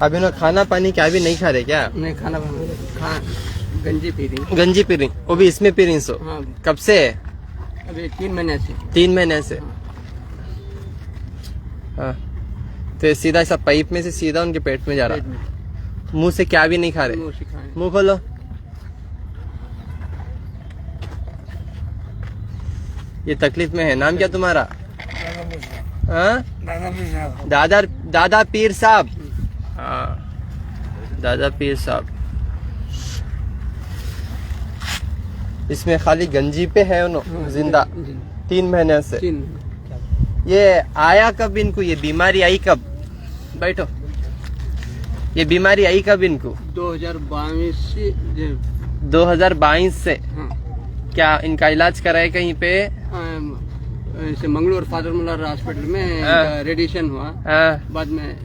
अभी ना खाना पानी क्या भी नहीं खा रहे क्या? नहीं खाना गंजी पी रही। गंजी पी रही, वो भी इसमें पी रही सो? हाँ। कब से? अभी 3 महीने से। 3 महीने से। हाँ, तो सीधा ऐसा पाइप में से सीधा उनके पेट में जा रहा। मुंह से क्या भी नहीं खा रहे? मुंह खोलो। ये तकलीफ में है। नाम क्या तुम्हारा? हाँ, दादा पीर साहब। हाँ, दादा पीर साहब। इसमें खाली गंजी पे है उन्होंने जिंदा 3 महीने से। ये आया कब इनको? ये बीमारी आई कब? बैठो। ये बीमारी आई कब इनको? 2022 से। हाँ। क्या इनका इलाज कराए कहीं पे? मंगलोर फादर मुल्लार हॉस्पिटल में रेडिएशन हुआ। बाद में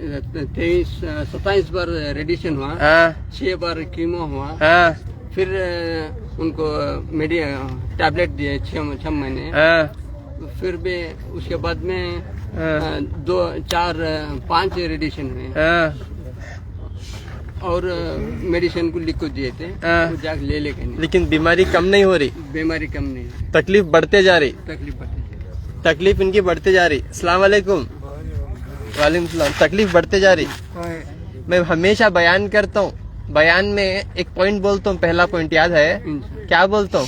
27 बार रेडिएशन हुआ। 6 बार कीमो हुआ। फिर उनको टैबलेट दिए 6 महीने। फिर भी उसके बाद में 2 4 5 रेडिएशन हुए और मेडिसिन को लिख को दिए थे। तो जाके ले लेके नहीं। लेकिन बीमारी कम नहीं हो रही? बीमारी कम नहीं, तकलीफ बढ़ते जा रही। तकलीफ इनकी बढ़ते जा रही। अस्सलाम वालेकुम। वालेकुम सलाम। तकलीफ बढ़ते जा रही। मैं हमेशा बयान करता हूँ, बयान में एक पॉइंट बोलता हूँ। पहला पॉइंट याद है क्या बोलता हूँ?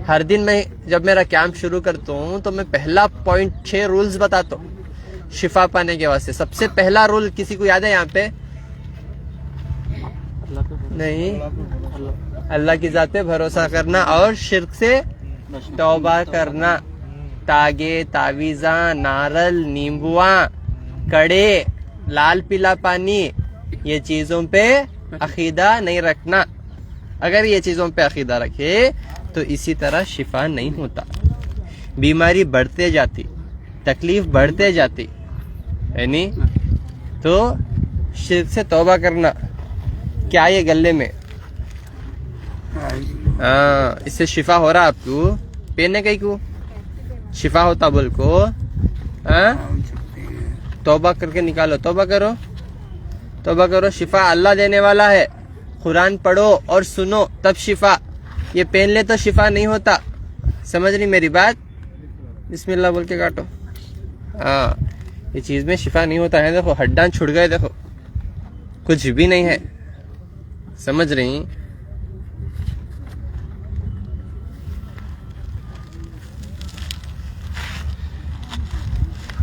हर दिन मैं जब मेरा कैंप शुरू करता हूँ तो मैं पहला पॉइंट 6 रूल्स बताता हूँ शिफा पाने के वास्ते। सबसे पहला रूल किसी को याद है यहाँ पे? नहीं। अल्लाह की जात पे भरोसा करना और शिर्क से तौबा करना। तागे, तावीज़ा, नारल, नींबुआ, कड़े, लाल पीला पानी, ये चीजों पे अकीदा नहीं रखना। अगर ये चीजों पे अकीदा रखे तो इसी तरह शिफा नहीं होता। बीमारी बढ़ते जाती, तकलीफ बढ़ते जाती है नी। तो शिर्क से तौबा करना। क्या ये गले में? हाँ, इससे शिफा हो रहा आपको? पहने कहीं को शिफा होता बोल को? हाँ, तौबा करके निकालो। तौबा करो, तौबा करो। शिफा अल्लाह देने वाला है। कुरान पढ़ो और सुनो तब शिफा। ये पहन ले तो शिफा नहीं होता। समझ रही मेरी बात? बिस्मिल्लाह बोल के काटो। हाँ, ये चीज में शिफा नहीं होता है। देखो हड्डां छुट गए, देखो कुछ भी नहीं है। समझ रही?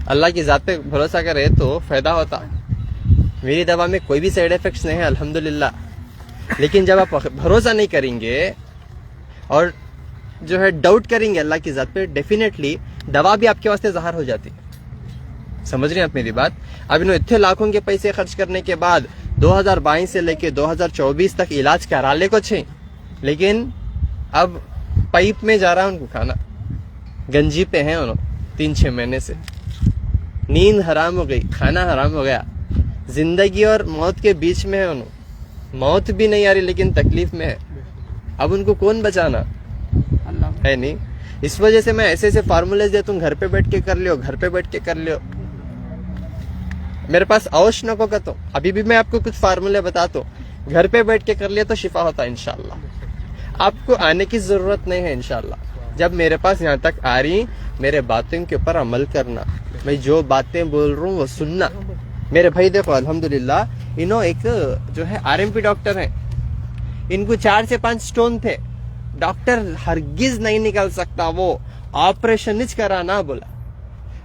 अल्लाह की जात पे भरोसा करे तो फायदा होता। मेरी दवा में कोई भी साइड इफेक्ट्स नहीं है अल्हम्दुलिल्लाह। लेकिन जब आप भरोसा नहीं करेंगे और जो है डाउट करेंगे अल्लाह की जात पे, डेफिनेटली दवा भी आपके वास्ते जहर हो जाती। समझ रहे हैं आप मेरी बात? अब इन्होंने इतने लाखों के पैसे खर्च करने के बाद 2022 से लेके 2024 तक इलाज करा ले कुछ है, लेकिन अब पाइप में जा रहा है उनको खाना। गंजी पे हैं उन्होंने 3-6 महीने से। नींद हराम हो गई, खाना हराम हो गया। जिंदगी और मौत के बीच में है उन्होंने। मौत भी नहीं आ रही लेकिन तकलीफ में है। अब उनको कौन बचाना? अल्लाह है नहीं। इस वजह से मैं ऐसे ऐसे फार्मूले देता हूँ, घर पे बैठ के कर लियो, घर पे बैठ के कर लियो। मेरे पास अवश्य नको कहता हूँ। अभी भी मैं आपको कुछ फार्मूले बताता हूँ, घर पे बैठ के कर लिया तो शिफा होता है इंशाल्लाह। आपको आने की जरूरत नहीं है इंशाल्लाह। जब मेरे पास यहाँ तक आ रही, मेरे बातों के ऊपर अमल करना। मैं जो बातें बोल रहा हूँ वो सुनना। मेरे भाई देखो अल्हम्दुलिल्लाह, इन्हों एक जो है आरएमपी डॉक्टर हैं, इनको 4 से 5 स्टोन थे। डॉक्टर हरगिज नहीं निकल सकता, वो ऑपरेशन ही कराना बोला।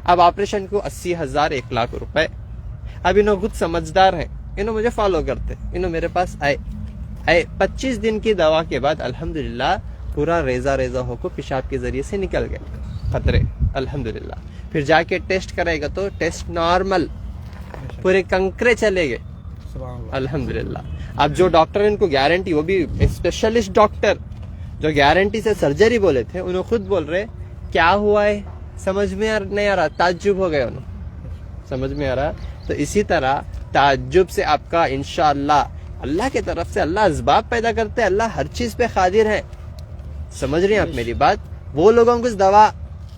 अब ऑपरेशन को 80,000 1 लाख रुपए। अब इन्हों खुद समझदार हैं, इन्हों मुझे फॉलो करते, इन्हों मेरे पास आए 25 दिन की दवा के बाद अल्हम्दुलिल्लाह पूरा रेजा रेजा होकर पेशाब के जरिए से निकल गए खतरे अल्हम्दुलिल्लाह। फिर जाके टेस्ट करेगा तो टेस्ट नॉर्मल, पूरे कंकरे चले गए अल्हम्दुलिल्लाह। अब जो डॉक्टर इनको गारंटी, वो भी स्पेशलिस्ट डॉक्टर जो गारंटी से सर्जरी बोले थे, उन्होंने खुद बोल रहे क्या हुआ है समझ में नहीं आ रहा, ताज्जुब हो गए उन्होंने। समझ में आ रहा? तो इसी तरह ताज्जुब से आपका इंशाअल्लाह अल्लाह की तरफ से अल्लाह असबाब पैदा करते हैं। अल्लाह हर चीज पे कादिर है। समझ रहे हैं आप मेरी बात? वो लोगों को दवा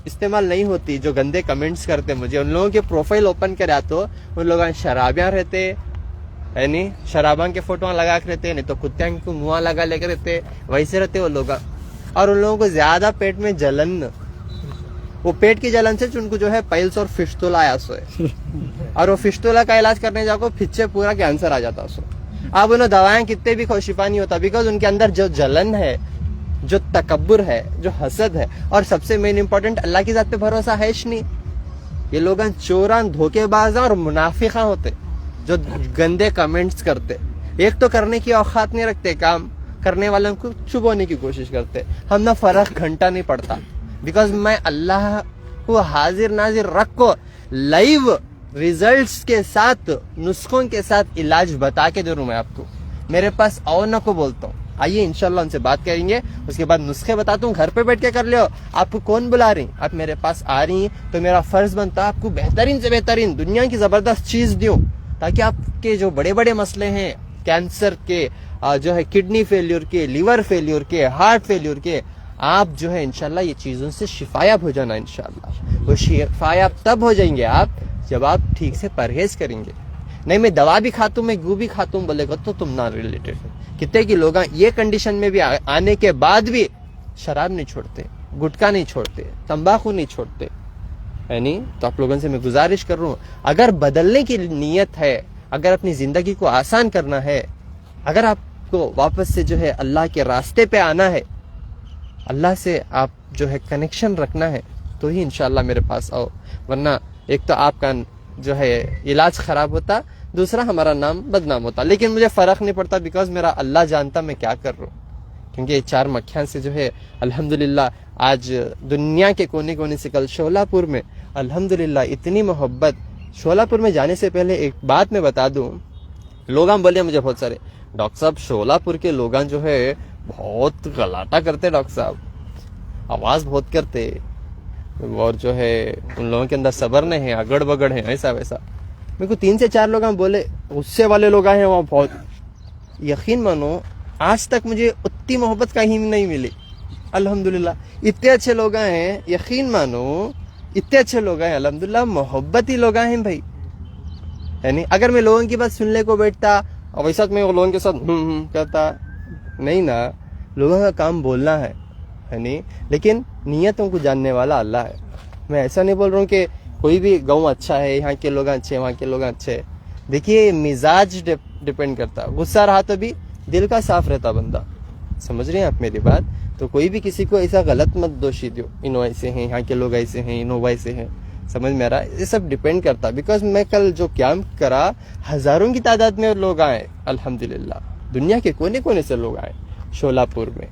इस्तेमाल नहीं होती, जो गंदे कमेंट्स करते मुझे, उन लोगों के प्रोफाइल ओपन करा तो उन लोग शराबियां रहते है नहीं, शराबां के फोटो लगा के रहते, नहीं तो कुत्ते को मुंह लगा लेकर रहते, वैसे रहते वो लोग। और उन लोगों को ज्यादा पेट में जलन, वो पेट की जलन से उनको जो है पाइल्स और फिस्टुला आया सो है, और वो फिस्टुला का इलाज करने जाओ फिर पूरा कैंसर आ जाता सो। अब उन्हें दवाएं कितने भी शिफा नहीं होता, बिकॉज उनके अंदर जो जलन है, जो तकब्बुर है, जो हसद है, और सबसे मेन इंपॉर्टेंट अल्लाह की जात पे भरोसा है ही नहीं। ये लोग चोरान, धोखेबाज और मुनाफिका होते जो गंदे कमेंट्स करते, एक तो करने की औकात नहीं रखते, काम करने वालों को छुपाने की कोशिश करते। हम ना फर्क घंटा नहीं पड़ता, बिकॉज मैं अल्लाह को हाजिर नाजिर रख को लाइव रिजल्ट्स के साथ, नुस्खों के साथ इलाज बता के दे रहा हूं मैं आपको। मेरे पास आओ ना को बोलता हूँ, आइए इंशाल्लाह उनसे बात करेंगे, उसके बाद नुस्खे बताता हूँ, घर पे बैठ के कर लियो। आपको कौन बुला रही, आप मेरे पास आ रही हैं तो मेरा फर्ज बनता आपको बेहतरीन से बेहतरीन दुनिया की जबरदस्त चीज दूं, ताकि आपके जो बड़े बड़े मसले हैं, कैंसर के, जो है किडनी फेल्योर के, लिवर फेल्योर के, हार्ट फेल्योर के, आप जो है इंशाल्लाह ये चीजों से शिफायाब हो जाना। इंशाल्लाह वो शिफायाब तब हो जाएंगे आप जब आप ठीक से परहेज करेंगे। नहीं मैं दवा भी खाता हूँ, मैं गू भी खाता हूँ बोलेगा तो तुम ना रिलेटेड। कितने की लोग ये कंडीशन में भी आने के बाद भी शराब नहीं छोड़ते, गुटखा नहीं छोड़ते, तंबाकू नहीं छोड़ते, है नहीं। तो आप लोगों से मैं गुजारिश कर रहा हूँ, अगर बदलने की नीयत है, अगर अपनी जिंदगी को आसान करना है, अगर आपको वापस से जो है अल्लाह के रास्ते पे आना है, अल्लाह से आप जो है कनेक्शन रखना है, तो ही इंशाल्लाह मेरे पास आओ। वरना एक तो आपका जो है इलाज खराब होता, दूसरा हमारा नाम बदनाम होता। लेकिन मुझे फर्क नहीं पड़ता, बिकॉज मेरा अल्लाह जानता मैं क्या कर रहा हूँ। क्योंकि ये 4 मक्खियां से जो है अल्हम्दुलिल्लाह आज दुनिया के कोने कोने से, कल शोलापुर में अल्हम्दुलिल्लाह इतनी मोहब्बत। शोलापुर में जाने से पहले एक बात मैं बता दूं, लोग बोले मुझे बहुत सारे, डॉक्टर साहब शोलापुर के लोग जो है बहुत गलाटा करते, डॉक्टर साहब आवाज बहुत करते, और जो है उन लोगों के अंदर सब्र नहीं है, अगड़ बगड़ है, ऐसा वैसा। मेरे को 3 से 4 लोग बोले, गुस्से वाले लोग हैं वहाँ बहुत। यकीन मानो आज तक मुझे उतनी मोहब्बत कहीं नहीं मिली अल्हम्दुलिल्लाह। इतने अच्छे लोग हैं, यकीन मानो इतने अच्छे लोग हैं अल्हम्दुलिल्लाह, मोहब्बत ही लोग हैं भाई, है नहीं। अगर मैं लोगों की बात सुनने को बैठता और वैसा मैं लोगों के साथ करता नहीं ना, लोगों का काम बोलना है नहीं। लेकिन नियतों को जानने वाला अल्लाह है। मैं ऐसा नहीं बोल रहा हूँ कि कोई भी गाँव अच्छा है, यहाँ के लोग अच्छे, वहाँ के लोग अच्छे। देखिए मिजाज डिपेंड करता, गुस्सा रहा तो भी दिल का साफ रहता बंदा, समझ रहे हैं आप मेरी बात। तो कोई भी किसी को ऐसा गलत मत दोषी दो, इनो ऐसे हैं, यहाँ के लोग ऐसे हैं, इनो वैसे हैं, समझ में आ रहा है। ये सब डिपेंड करता, बिकॉज मैं कल जो कैंप करा, हजारों की तादाद में लोग आए अल्हम्दुलिल्लाह, दुनिया के कोने कोने से लोग आए शोलापुर में,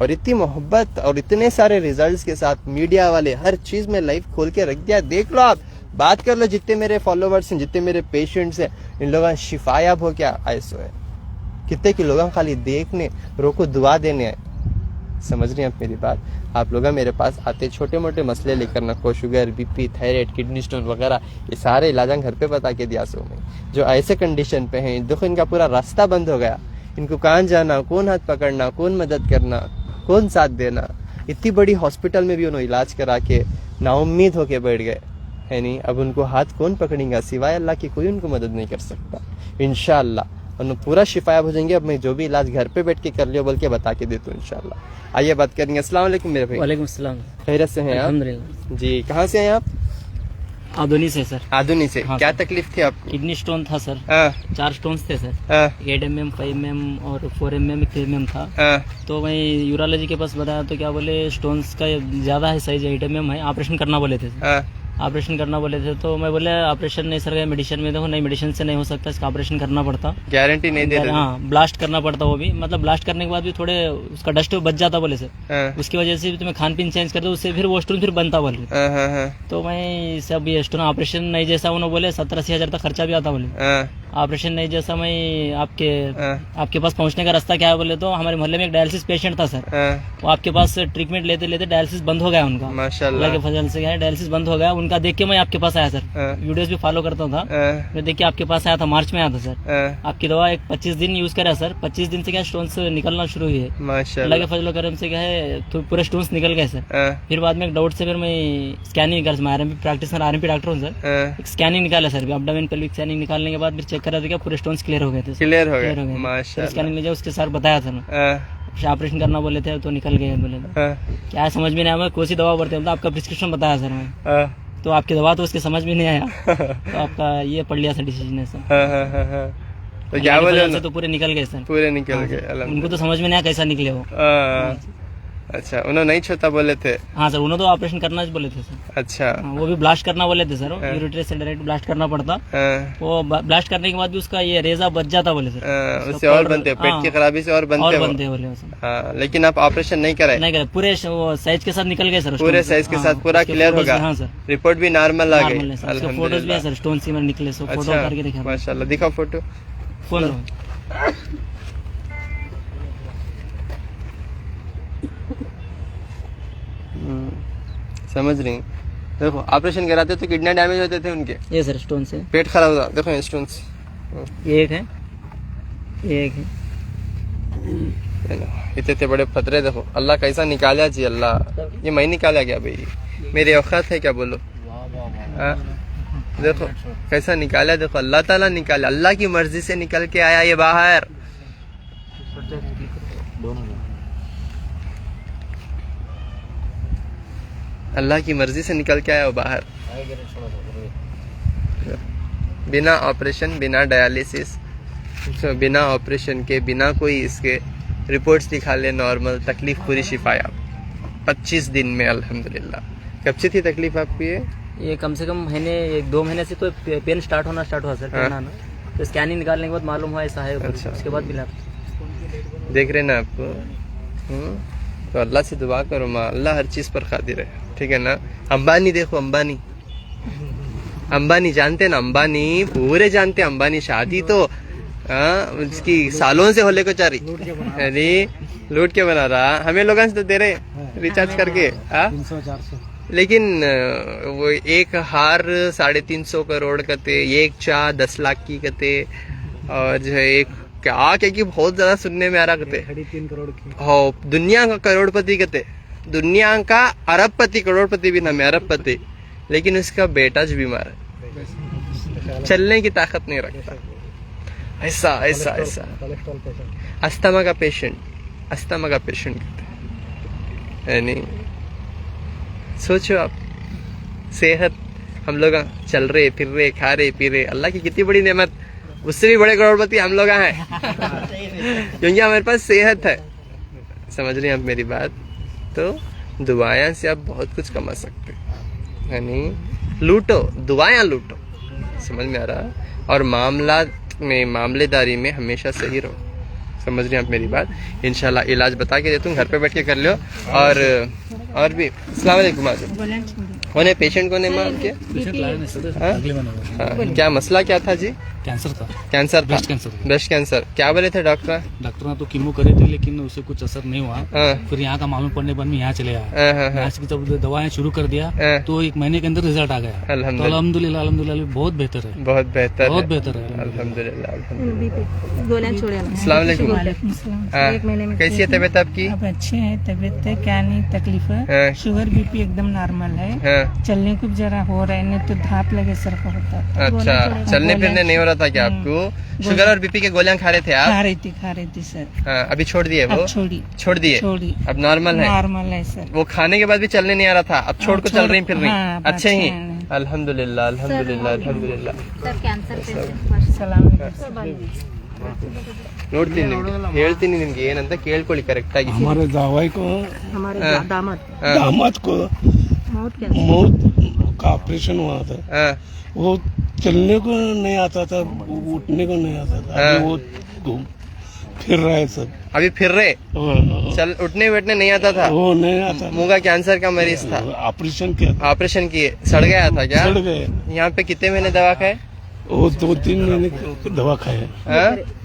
और इतनी मोहब्बत और इतने सारे रिजल्ट्स के साथ। मीडिया वाले हर चीज में लाइव खोल के रख दिया, देख लो आप, बात कर लो। जितने मेरे फॉलोवर्स हैं, जितने मेरे पेशेंट्स हैं, इन लोगों शिफायाब हो क्या ऐसो है। कितने के लोग खाली देखने, रोको दुआ देने आए, समझ रहे हैं आप मेरी बात। आप लोग मेरे पास आते छोटे मोटे मसले लेकर ना, को sugar, BP, thyroid, kidney stone वगैरह, ये सारे इलाज घर पे बता के दिया सो में। जो ऐसे कंडीशन पे हैं, देखो इनका पूरा रास्ता बंद हो गया, इनको कहाँ जाना, कौन हाथ पकड़ना, कौन मदद करना, कौन साथ देना। इतनी बड़ी हॉस्पिटल में भी उन्होंने इलाज करा के नाउम्मीद होके बैठ गए, है नहीं। अब उनको हाथ कौन पकड़ेगा, सिवाय अल्लाह की कोई उनको मदद नहीं कर सकता। इंशाअल्लाह उन्हें पूरा शिफायाब हो जाएंगे। अब मैं जो भी इलाज घर पे बैठ के कर लियो बोल के बता के देता हूँ इंशाअल्लाह। आइए बात करेंगे। अस्सलाम वालेकुम मेरे भाई। वालेकुम सलाम। खैरियत से हैं आप? अल्हम्दुलिल्लाह जी। कहाँ से हैं आप? आधुनी से सर। आधुनी से। हाँ, क्या सर। तकलीफ थी आपको? किडनी स्टोन था सर। 4 स्टोन्स थे सर। 8 mm, 5 mm और 4 mm, 3 mm था। तो मैं यूरोलॉजी के पास बताया तो क्या बोले, स्टोन्स का ज्यादा है साइज, 8 mm है, ऑपरेशन करना बोले थे। ऑपरेशन करना बोले थे तो मैं बोले ऑपरेशन नहीं सर, मेडिसिन में देखो, नहीं मेडिसिन से नहीं हो सकता, इसका ऑपरेशन करना पड़ता, गारंटी नहीं दे रहे। हाँ, ब्लास्ट करना पड़ता, वो भी मतलब ब्लास्ट करने के बाद भी थोड़े उसका डस्ट बच जाता बोले सर। उसकी वजह से भी तुम्हें खान पीन चेंज कर दो, उससे फिर वो स्टोन फिर बनता बोले। तो मैं सब ये स्टोन ऑपरेशन नहीं जैसा उन्होंने बोले 70-80 हजार तक खर्चा भी आता बोले। ऑपरेशन नहीं, जैसा मैं आपके पास पहुंचने का रास्ता क्या है बोले तो हमारे मोहल्ले में एक डायलिसिस पेशेंट था सर, वो आपके पास ट्रीटमेंट लेते लेते डायलिसिस बंद हो गया उनका, माशाल्लाह के फजल से डायलिसिस बंद हो गया उनका। देख के मैं आपके पास आया सर, वीडियोस भी फॉलो करता था, मैं देख के आपके पास आया था, मार्च में आया था सर। आपकी दवा एक 25 दिन यूज करा सर, 25 दिन से क्या स्टोन्स निकलना शुरू हुई है, अल्लाह के फजल करम से क्या है तो पूरे स्टोन्स निकल गए सर। फिर बाद में एक डाउट से फिर मैं स्कैनिंग निकाल, मैं आरएमपी प्रैक्टिशनर आरएमपी डॉक्टर हूँ सर, स्कैनिंग निकाला सर, एब्डोमेन पेल्विक स्कैनिंग निकालने के बाद फिर चेक करा था क्या पूरे स्टोन्स क्लियर हो गए थे, क्लियर हो गए माशाल्लाह। स्कैनिंग ले जाओ उसके सर बताया था, ऑपरेशन करना बोले थे तो निकल गए बोले थे। क्या समझ में नहीं आया, कौन सी दवा बढ़ते हैं, आपका प्रिस्क्रिप्शन बताया सर मैं, तो आपकी दवा तो उसके समझ में नहीं आया, तो आपका ये पढ़ लिया सर डिसीजन है सर। तो क्या बोले, तो पूरे निकल गए सर, पूरे निकल गए, उनको तो समझ में नहीं आया कैसा निकले वो। अच्छा, उन्होंने नहीं छोटा बोले थे? हाँ सर, उन्होंने तो ऑपरेशन करना बोले थे सर। अच्छा, वो भी ब्लास्ट करना बोले थे सर, यूरेटर से डायरेक्ट ब्लास्ट करना पड़ता, वो ब्लास्ट करने के बाद भी उसका ये रेजा बच जाता बोले सर, उससे और बनते, पेट की खराबी से और बनते बोले सर। लेकिन आप ऑपरेशन नहीं कराए? नहीं कराए, पूरे साइज के साथ निकल गए सर, पूरे साइज के साथ पूरा क्लियर होगा। हाँ सर, रिपोर्ट भी नॉर्मल आ गई, फोटोज भी है सर, स्टोन सीमर निकले, फोटो करके दिखा माशाल्लाह। दिखाओ फोटो, फोन समझ रही। देखो ऑपरेशन कराते तो किडनी डैमेज होते थे उनके, ये सर स्टोन से पेट खराब होता, देखो ये स्टोन से, ये एक है, ये एक है, इतने बड़े पतरे देखो, अल्लाह कैसा निकाला जी, अल्लाह ये मैं निकाला क्या भाई, मेरी औकात है क्या बोलो। देखो कैसा निकाला, देखो अल्लाह ताला निकाला, अल्लाह की मर्जी से निकल के आया ये बाहर। अल्लाह की मर्जी से निकल के आया वो बाहर, बिना ऑपरेशन, बिना डायलिसिस, बिना ऑपरेशन के, बिना कोई इसके रिपोर्ट्स दिखा ले नॉर्मल, तकलीफ पूरी शिफाया 25 दिन में अल्हम्दुलिल्लाह। कब से थी तकलीफ आपको ये कम से कम महीने 1-2 महीने से तो पेन स्टार्ट हुआ सर, पेन आना, तो स्कैनिंग निकालने के बाद मालूम हुआ ऐसा है। अच्छा, उसके बाद मिला, देख रहे ना आपको। तो अल्लाह से दुआ करो माँ, अल्लाह हर चीज पर कादिर है, ठीक है ना। अंबानी देखो, अंबानी जानते ना, अंबानी पूरे जानते, अंबानी शादी तो उसकी सालों से होले को चारी, अरे लूट के बना रहा, हमें लोगों से तो दे रहे रिचार्ज करके 300-400, लेकिन वो एक हार 350 करोड़ कते, एक चाह 10 लाख की कते, और जो है एक क्या कि बहुत ज्यादा सुनने में आ रहा कते 3 करोड़ की, हो दुनिया का करोड़पति कते, दुनिया का अरबपति, करोड़पति भी ना में अरबपति, लेकिन उसका बेटा जो बीमार है, चलने की ताकत नहीं रखता, ऐसा ऐसा ऐसा अस्थमा का पेशेंट यानी सोचो आप, सेहत हम लोग चल रहे फिर रहे, खा रहे पी रहे, अल्लाह की कितनी बड़ी नेमत, उससे भी बड़े करोड़पति हम लोग हैं क्योंकि हमारे पास सेहत है। समझ रहे हैं आप मेरी बात? तो दुआएं से आप बहुत कुछ कमा सकते हैं, यानी लूटो, दुआएं लूटो, समझ में आ रहा। और मामलेदारी में हमेशा सही रहो, समझ रहे हैं आप मेरी बात। इंशाल्लाह इलाज बता के देता हूँ, घर पे बैठ के कर लो। और भी अस्सलाम वालेकुम। कौन है पेशेंट, कौन है माँ आपके? क्या मसला क्या था जी? कैंसर था, ब्रेस्ट कैंसर। क्या बोले थे डॉक्टर? डॉक्टर ने तो कीमो करे थे, लेकिन उससे कुछ असर नहीं हुआ। फिर यहाँ का मालूम पड़ने पर मैं यहाँ चले आया, यहाँ से जब दवाएं शुरू कर दिया तो 1 महीने के अंदर रिजल्ट आ गया। अल्हम्दुलिल्लाह बहुत बेहतर है, बहुत बेहतर है अल्हम्दुलिल्लाह। अस्सलाम वालेकुम। कैसी है तबीयत आपकी? अब अच्छे है तबीयत, है क्या नहीं तकलीफ है, शुगर बीपी एकदम नॉर्मल है, चलने को जरा हो रहा है, नहीं तो धाप लगे सर को होता है। अच्छा, चलने फिरने नहीं हो रहा था क्या आपको? शुगर और बीपी के गोलियां खा रहे थे आप? खा रही थी सर। अभी छोड़ दिए? वो छोड़ दिए, अब नॉर्मल है सर। वो खाने के बाद भी चलने नहीं आ रहा था, अब छोड़ को चल रही फिर रही? अच्छे ही, अल्हम्दुलिल्लाह अल्हम्दुलिल्लाह अल्हम्दुलिल्लाह। ನೋಡ್ತೀನಿ ಹೇಳ್ತೀನಿ ನಿಮ್ಗೆ ಏನಂತ ಕೇಳ್ಕೊಳ್ಳಿ ಕರೆಕ್ಟ್ ಆಗಿ. हमारे दावाई को, हमारे दामाद को मौत का ऑपरेशन हुआ था, वो चलने को नहीं आता था, उठने को नहीं आता था, वो घूम फिर रहे सब, अभी फिर रहे, चल उठने बैठने नहीं आता था, वो नहीं आता। मुंह का कैंसर का मरीज था, ऑपरेशन किया, ऑपरेशन किए, सड़ गया था क्या? सड़ गए। यहाँ पे कितने महीने दवा खाए? वो 2-3 महीने की दवा खाए,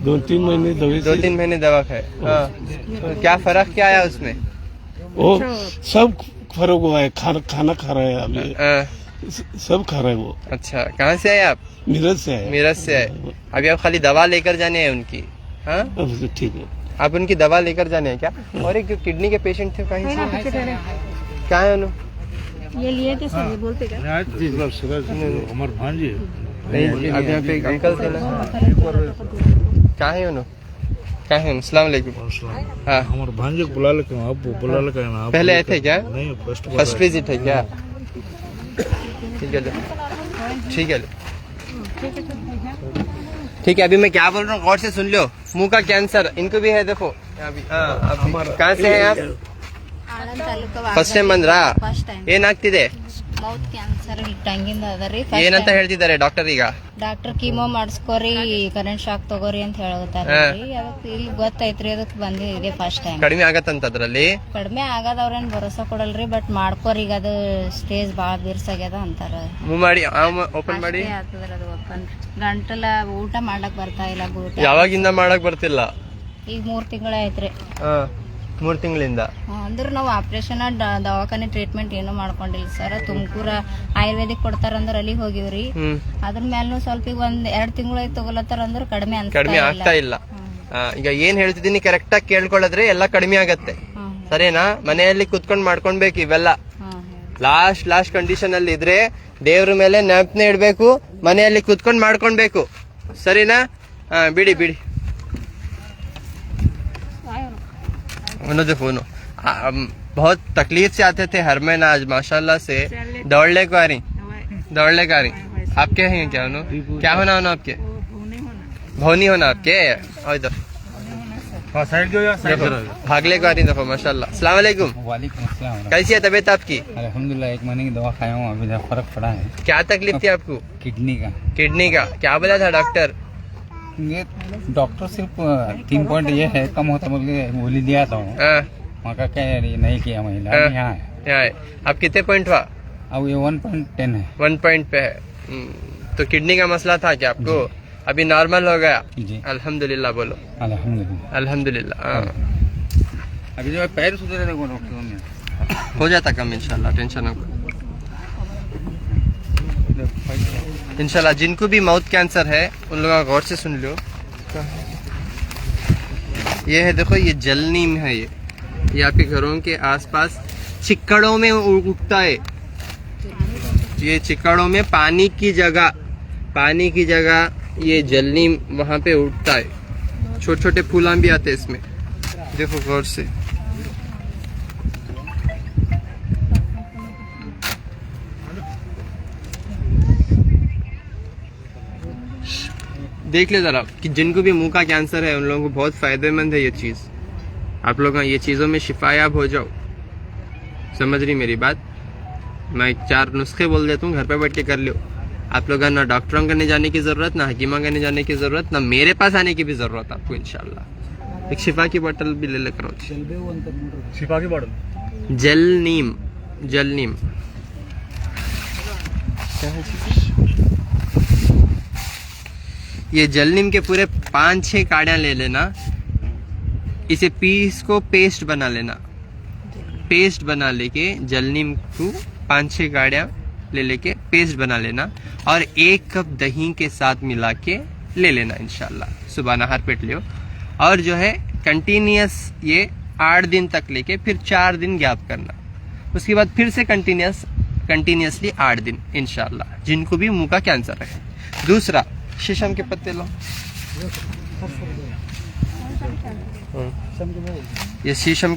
2-3 महीने दवाई से 2-3 महीने दवा खाए। हाँ। तो क्या फर्क क्या आया उसमें? वो सब फर्क हुआ है। खाना खा रहा है अभी, सब खा रहा है वो। अच्छा, कहाँ से आए आप? मीरज से है। मीरज से आए। अभी आप खाली दवा लेकर जाने हैं उनकी? हाँ, ठीक है, आप उनकी दवा लेकर जाने हैं क्या? और एक जो किडनी के पेशेंट थे कहीं से, क्या है उन्होंने? ये लिए थे सर, ये बोलते क्या? हमारे भांजे नहीं, अभी यहाँ पे एक अंकल थे ना, क्या है उन्होंने? क्या है? अस्सलाम वालेकुम। हाँ, हमारे भांजे को बुला लेके आप बुला लेके ना। पहले आए थे क्या? नहीं, फर्स्ट विजिट है क्या? ठीक है, ठीक है, ठीक है। अभी मैं क्या बोल रहा हूँ गौर से सुन लो। मुंह का कैंसर इनको भी है, देखो अभी। कहाँ से हैं आप? ಫಸ್ಟ್ ಟೈಮ್ ಬಂದ್ರಾ? ಏನಾಗ್ತಿದೆ? ಮೌತ್ ಕ್ಯಾನ್ಸರ್ ಇಟ್ಟಂಗಿಂದ ಅದರಿ. ಏನಂತ ಹೇಳ್ತಿದ್ದಾರೆ ಡಾಕ್ಟರ್ ಈಗ? ಡಾಕ್ಟರ್ ಕೀಮೋ ಮಾಡಿಸ್ಕೋರಿ, ಕರೆಂಟ್ ಶಾಕ್ ತಗೋರಿ ಅಂತ ಹೇಳತಾರ. ಇಲ್ಲಿ ಗೊತ್ತೈತ್ರಿ, ಅದಕ್ಕೆ ಬಂದಿದೆ ಫಸ್ಟ್ ಟೈಮ್. ಕಡಿಮೆ ಆಗತ್ತಂತ ಅದ್ರಲ್ಲಿ? ಕಡಿಮೆ ಆಗದ ಅವ್ರೇನ್ ಭರೋಸಾ ಕೊಡಲ್ರಿ, ಬಟ್ ಮಾಡ್ಕೋರಿ, ಈಗ ಅದು ಸ್ಟೇಜ್ ಬಾಳ ಬಿರ್ಸಾಗ್ಯದ ಅಂತಾರ. ಮೂವ್ ಮಾಡಿ, ಓಪನ್ ಮಾಡಿ. ಅದು ಓಪನ್ ಗಂಟಲ ಊಟ ಮಾಡಕ್ ಬರ್ತಾ ಇಲ್ಲ. ಯಾವಾಗಿಂದ ಮಾಡಕ್ ಬರ್ತಿಲ್ಲ? ಈಗ 3 ತಿಂಗಳ ಆಯ್ತ್ರಿ. 3 ತಿಂಗಳಿಂದ. ಅಂದ್ರೆ ನಾವು ಆಪರೇಷನ್ ದವಾಖಾನೆ ಟ್ರೀಟ್ಮೆಂಟ್ ಏನು ಮಾಡ್ಕೊಂಡಿಲ್ಲ ಸರ್. ತುಮಕೂರ ಆಯುರ್ವೇದಿಕ್ ಕೊಡ್ತಾರ ಅಂದ್ರೆ ಅಲ್ಲಿ ಹೋಗಿವ್ರಿ. ಅದ್ರ ಮೇಲೂ ಸ್ವಲ್ಪ ಈಗ 1-2 ತಿಂಗಳು ತಗೊಳತ್ತಾರ ಅಂದ್ರೆ ಕಡಿಮೆ ಆಗ್ತಾ ಇಲ್ಲ. ಈಗ ಏನ್ ಹೇಳ್ತಿದ್ದೀನಿ ಕರೆಕ್ಟ್ ಆಗಿ ಕೇಳ್ಕೊಳ್ಳೋದ್ರೆ ಎಲ್ಲ ಕಡಿಮೆ ಆಗತ್ತೆ, ಸರಿನಾ? ಮನೆಯಲ್ಲಿ ಕುತ್ಕೊಂಡ್ ಮಾಡ್ಕೊಳ್ಬೇಕು ಇವೆಲ್ಲ. ಲಾಸ್ಟ್ ಕಂಡೀಷನ್ ಅಲ್ಲಿ ಇದ್ರೆ ದೇವ್ರ ಮೇಲೆ ನೆನಪನೆ ಇಡ್ಬೇಕು, ಮನೆಯಲ್ಲಿ ಕುತ್ಕೊಂಡ್ ಮಾಡ್ಕೊಳ್ಬೇಕು, ಸರಿನಾ? ಬಿಡಿ ಬಿಡಿ. फोनो बहुत तकलीफ से आते थे हर महीना, आज माशाल्लाह से दौड़ने को आ रही। आपके हैं क्या? क्या होना आपके? भौनी होना आपके? और इधर भागले को आ रही, देखो माशाल्लाह। अस्सलाम वालेकुम। वालेकुम अस्सलाम। कैसी है तबीयत आपकी? अल्हम्दुलिल्लाह, 1 महीने की दवा खाया हूँ, अभी फर्क पड़ा है। क्या तकलीफ थी आपको? किडनी का। क्या बोला था डॉक्टर? ये डॉक्टर सिर्फ 3 पॉइंट ये है कम होता बोल के गोली दिया था, वहाँ का क्या नहीं किया महिला। यहाँ है। अब कितने पॉइंट हुआ? अब ये 1.10 है। 1 पॉइंट पे है। तो किडनी का मसला था क्या आपको? अभी नॉर्मल हो गया? जी अल्हम्दुलिल्लाह बोलो। अल्हम्दुलिल्लाह। अभी जो पैर सुधर रहे डॉक्टर में हो जाता कम इंशाल्लाह, टेंशन हो। इंशाल्लाह जिनको भी माउथ कैंसर है उन लोगों का गौर से सुन लो। ये है, देखो ये जल नीम है, ये आपके घरों के आसपास चिक्कड़ों में उगता है। ये चिक्कड़ों में पानी की जगह ये जल नीम वहाँ पे उगता है। छोटे छोटे फूलां भी आते हैं इसमें, देखो गौर से। देख ले जरा कि जिनको भी मुंह का कैंसर है उन लोगों को बहुत फायदेमंद है ये चीज। आप लोग ये चीजों में शिफायाब हो जाओ, समझ रही मेरी बात? मैं 4 नुस्खे बोल देता हूँ, घर पे बैठ के कर लो। आप लोग ना डॉक्टरों का नहीं जाने की जरूरत, ना हकीमा का नहीं जाने की जरूरत, ना मेरे पास आने की भी जरूरत आपको इंशाल्लाह। एक शिफा की बोतल भी ले लेकर आओ। शिफा की बोतल? जल नीम। ये जल नीम के पूरे 5-6 काड़ियां ले लेना, इसे पीस को पेस्ट बना लेना। पेस्ट बना लेके जल नीम को 5-6 काड़ियां ले लेके पेस्ट बना लेना और 1 कप दही के साथ मिला के ले लेना इंशाल्लाह। सुबह नहर पेट लियो और जो है कंटिन्यूस ये 8 दिन तक लेके फिर 4 दिन गैप करना, उसके बाद फिर से कंटिन्यूसली 8 दिन इंशाल्लाह, जिनको भी मुंह का कैंसर है। दूसरा, शीशम के पत्ते लो, ये शीशम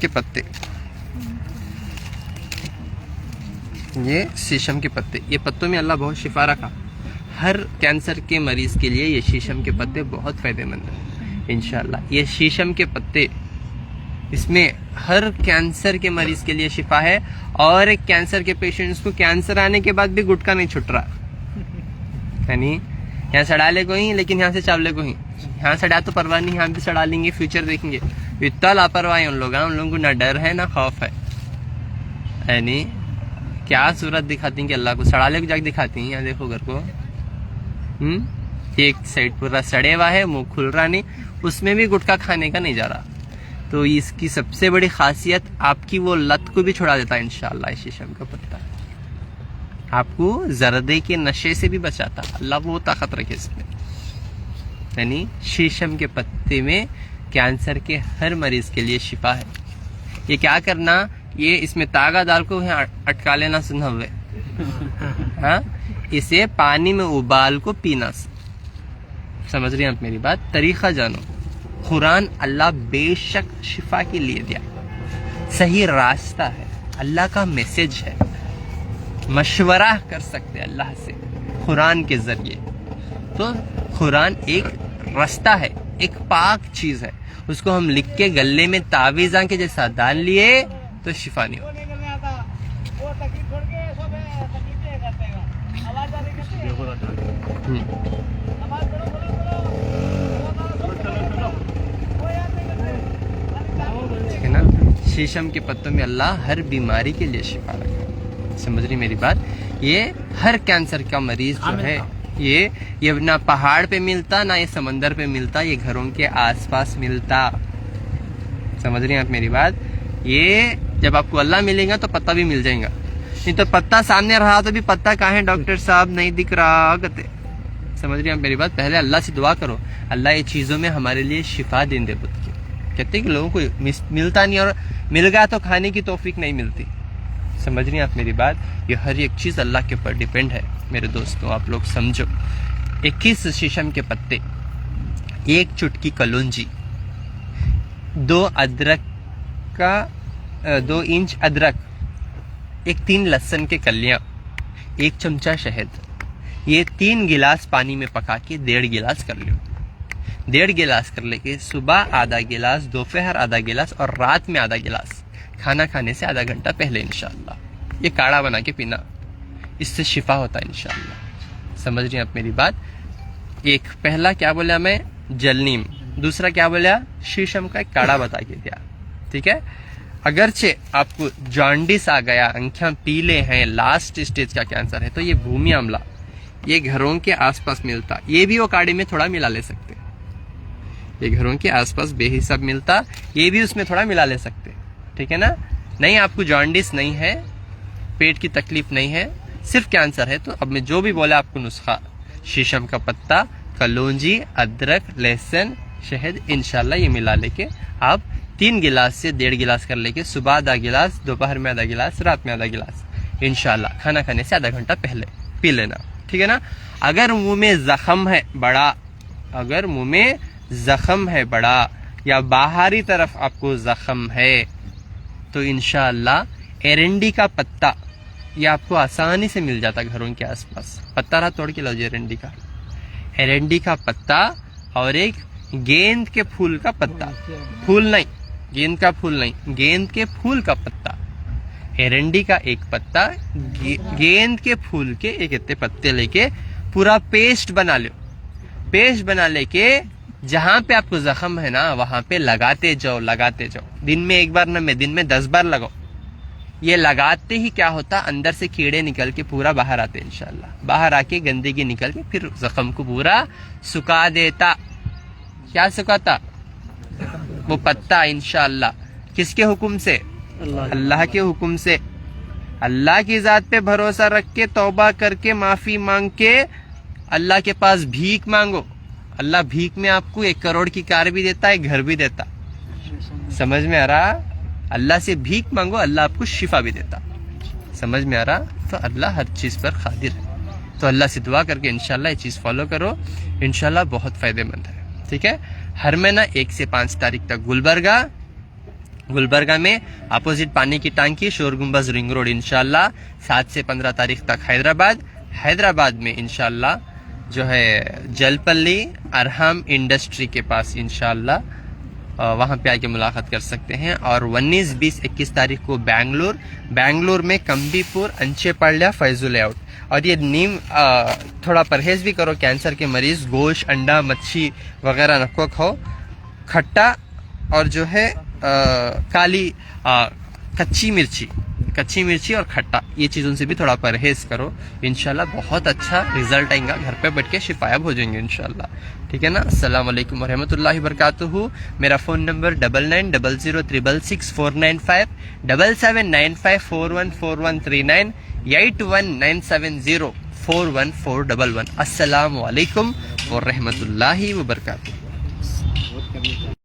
के पत्ते, ये पत्तों में अल्लाह बहुत शिफा रखा। हर कैंसर के मरीज के लिए ये शीशम के पत्ते बहुत फायदेमंद है इंशाल्लाह। ये शीशम के पत्ते, इसमें हर कैंसर के मरीज के लिए शिफा है। और एक कैंसर के पेशेंट्स को कैंसर आने के बाद भी गुटखा नहीं छुट रहा, यानी यहाँ सड़ा ले को ही, लेकिन यहाँ से चावले को ही। यहाँ सड़ा तो परवाह नहीं, यहाँ भी सड़ा लेंगे, फ्यूचर देखेंगे। इतना लापरवाही उन लोगों को ना डर है ना खौफ है, यानी क्या सूरत दिखाती हैं कि अल्लाह को सड़ाले को जाके दिखाती हैं। यहाँ देखो घर को, एक साइड पूरा सड़े हुआ है, मुंह खुल रहा नहीं, उसमें भी गुटखा खाने का नहीं जा रहा। तो इसकी सबसे बड़ी खासियत आपकी वो लत को भी छुड़ा देता है इंशाअल्लाह। शीशम का पत्ता आपको जर्दे के नशे से भी बचाता, अल्लाह वो ताकत रखे इसमें। यानी शीशम के पत्ते में कैंसर के हर मरीज के लिए शिफा है। ये क्या करना, ये इसमें तागा दाल को अटका लेना सुना हुए, हाँ, इसे पानी में उबाल को पीना। समझ रही हैं आप मेरी बात? तरीका जानो। कुरान अल्लाह बेशक शिफा के लिए दिया, सही रास्ता है, अल्लाह का मैसेज है। मशवरा कर सकते अल्लाह से कुरान के जरिए। तो कुरान एक रास्ता है, एक पाक चीज है, उसको हम लिख के गले में तावीज़ा के जैसा डाल लिए तो शिफा नहीं होगी। ठीक है ना? शीशम के पत्तों में अल्लाह हर बीमारी के लिए शिफा रखा। समझ रही मेरी बात? ये हर कैंसर का मरीज जो है, ये ना पहाड़ पे मिलता, ना ये समंदर पे मिलता, ये घरों के आसपास मिलता। समझ रही हैं आप मेरी बात? ये जब आपको अल्लाह मिलेगा तो पत्ता भी मिल जाएगा, नहीं तो पत्ता सामने रहा तो भी पत्ता कहाँ है डॉक्टर साहब, नहीं दिख रहा कहते। समझ रही हैं आप मेरी बात? पहले अल्लाह से दुआ करो, अल्लाह ये चीजों में हमारे लिए शिफा दे दे। कहते कि लोगों को मिलता नहीं, और मिल गया तो खाने की तौफीक नहीं मिलती। समझ रही हैं आप मेरी बात? ये हर एक चीज अल्लाह के ऊपर डिपेंड है मेरे दोस्तों, आप लोग समझो। 21 शीशम के पत्ते, 1 चुटकी कलौंजी, 2 इंच अदरक, 3 लहसुन के कलियां, 1 चमचा शहद, ये 3 गिलास पानी में पका के 1.5 गिलास कर लो। 1.5 गिलास कर लेके सुबह आधा गिलास, दोपहर आधा गिलास और रात में आधा गिलास, खाना खाने से आधा घंटा पहले इंशाअल्लाह ये काढ़ा बना के पीना। इससे शिफा होता है इंशाअल्लाह। समझ रही हैं आप मेरी बात? एक पहला क्या बोला मैं, जलनीम, दूसरा क्या बोला, शीशम का एक काढ़ा बता के दिया। ठीक है? अगरचे आपको जॉन्डिस आ गया, आंखें पीले हैं, लास्ट स्टेज का कैंसर है, तो ये भूमि अमला, ये घरों के आसपास मिलता, ये भी वो काढ़े में थोड़ा मिला ले सकते। ये घरों के आसपास बेहिसाब मिलता, ये भी उसमें थोड़ा मिला ले सकते। ठीक है ना? नहीं आपको जॉन्डिस नहीं है, पेट की तकलीफ नहीं है, सिर्फ कैंसर है, तो अब मैं जो भी बोला आपको नुस्खा, शीशम का पत्ता, कलौंजी, अदरक, लहसुन, शहद, इंशाल्लाह ये मिला लेके आप 3 गिलास से 1.5 गिलास कर लेके सुबह आधा गिलास, दोपहर में आधा गिलास, रात में आधा गिलास, इंशाल्लाह खाना खाने से आधा घंटा पहले पी लेना। ठीक है ना? अगर मुंह में जख्म है बड़ा, अगर मुंह में जख्म है बड़ा या बाहरी तरफ आपको जख्म है, तो इंशाअल्लाह एरंडी का पत्ता, ये आपको आसानी से मिल जाता घरों के आसपास। पत्ता रहा तोड़ के लो जी एरंडी का, एरंडी का पत्ता और एक गेंद के फूल का पत्ता, फूल नहीं, गेंद का फूल नहीं, गेंद के फूल का पत्ता, एरंडी का एक पत्ता, गेंद के फूल के एक इतने पत्ते लेके पूरा पेस्ट बना लो। पेस्ट बना लेके जहां पे आपको जख्म है ना, वहां पे लगाते जाओ, लगाते जाओ। दिन में 1 बार ना, मैं दिन में 10 बार लगाओ। ये लगाते ही क्या होता, अंदर से कीड़े निकल के पूरा बाहर आते इंशाल्लाह, बाहर आके गंदगी निकल के फिर जख्म को पूरा सुखा देता। क्या सुखाता? वो पत्ता इंशाल्लाह। किसके हुक्म से? अल्लाह के हुक्म से। अल्लाह की जात पे भरोसा रख के, तौबा करके, माफी मांग के अल्लाह के पास भीख मांगो। अल्लाह भीख में आपको 1 करोड़ की कार भी देता है, घर भी देता। समझ में आ रहा? अल्लाह से भीख मांगो, अल्लाह आपको शिफा भी देता। समझ में आ रहा? तो अल्लाह हर चीज पर कादिर है। तो अल्लाह से दुआ करके इंशाल्लाह ये चीज फॉलो करो, इंशाल्लाह बहुत फायदेमंद है। ठीक है? हर महीना 1 से 5 तारीख तक गुलबर्गा में अपोजिट पानी की टांकी, शोर गुम्बज, रिंग रोड इंशाल्लाह। 7 से 15 तारीख तक हैदराबाद में इंशाल्लाह जो है जलपल्ली अरहम इंडस्ट्री के पास इंशाल्लाह वहां पे आके मुलाकात कर सकते हैं। और 19, 20, 21 तारीख को बैंगलोर में कंबीपुर, अंचेपाಳ್ಯ, फैजुल लेआउट। और ये नीम थोड़ा परहेज भी करो, कैंसर के मरीज गोश्त, अंडा, मच्छी वगैरह नको खाओ। खट्टा और जो है काली कच्ची कच्ची मिर्ची और खट्टा, ये चीज़ों से भी थोड़ा परहेज करो। इंशाल्लाह बहुत अच्छा रिजल्ट आएगा, घर पे बैठ के शिफायाब हो जाएंगे इंशाल्लाह। ठीक है ना। अस्सलाम वालेकुम वरहमतुल्लाहि वबरकातुहू। मेरा फ़ोन नंबर 9900664995, 7795414139, 8197041411। अस्सलाम वालेकुम वरहमतुल्लाहि वबरकातुहू।